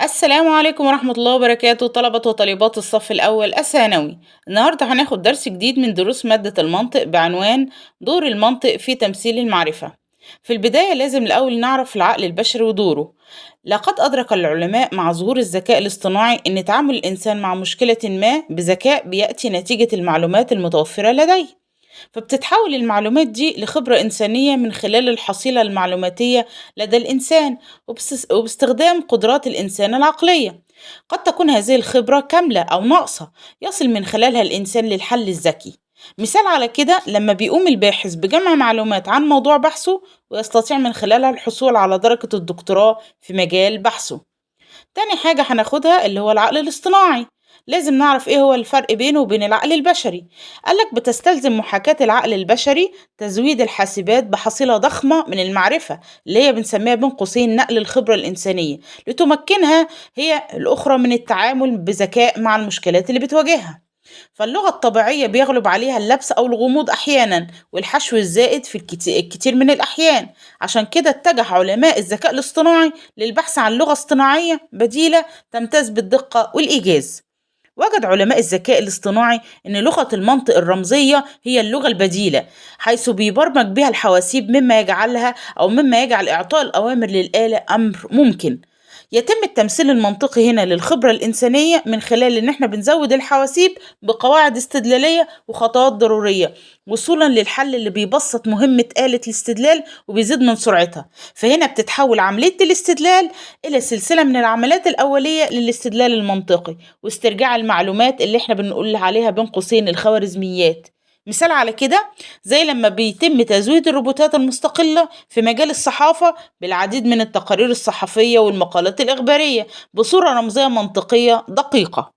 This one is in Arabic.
السلام عليكم ورحمة الله وبركاته، طلبة وطالبات الصف الأول الثانوي. النهاردة هناخد درس جديد من دروس مادة المنطق بعنوان دور المنطق في تمثيل المعرفة. في البداية لازم الأول نعرف العقل البشري ودوره. لقد أدرك العلماء مع ظهور الذكاء الاصطناعي أن تعامل الإنسان مع مشكلة ما بذكاء بيأتي نتيجة المعلومات المتوفرة لديه. فبتتحول المعلومات دي لخبرة إنسانية من خلال الحصيلة المعلوماتية لدى الإنسان، وباستخدام قدرات الإنسان العقلية. قد تكون هذه الخبرة كاملة أو ناقصة، يصل من خلالها الإنسان للحل الذكي. مثال على كده لما بيقوم الباحث بجمع معلومات عن موضوع بحثه، ويستطيع من خلالها الحصول على درجة الدكتوراه في مجال بحثه. تاني حاجة هناخدها اللي هو العقل الاصطناعي. لازم نعرف ايه هو الفرق بينه وبين العقل البشري. قالك بتستلزم محاكاة العقل البشري تزويد الحاسبات بحصيلة ضخمة من المعرفة، اللي هي بنسميها بين قوسين نقل الخبرة الإنسانية، لتمكنها هي الأخرى من التعامل بذكاء مع المشكلات اللي بتواجهها. فاللغة الطبيعية بيغلب عليها اللبس أو الغموض أحيانا، والحشو الزائد في الكتير من الأحيان. عشان كده اتجه علماء الذكاء الاصطناعي للبحث عن لغة اصطناعية بديلة تمتاز بالدقة والإيجاز. وجد علماء الذكاء الاصطناعي أن لغة المنطق الرمزية هي اللغة البديلة، حيث بيبرمج بها الحواسيب، مما يجعل إعطاء الأوامر للآلة أمر ممكن. يتم التمثيل المنطقي هنا للخبرة الإنسانية من خلال إن إحنا بنزود الحواسيب بقواعد استدلالية وخطوات ضرورية، وصولا للحل اللي بيبسط مهمة آلة الاستدلال وبيزيد من سرعتها. فهنا بتتحول عملية الاستدلال إلى سلسلة من العمليات الأولية للاستدلال المنطقي، واسترجاع المعلومات اللي إحنا بنقول عليها بين قوسين الخوارزميات. مثال على كده زي لما بيتم تزويد الروبوتات المستقلة في مجال الصحافة بالعديد من التقارير الصحفية والمقالات الإخبارية بصورة رمزية منطقية دقيقة.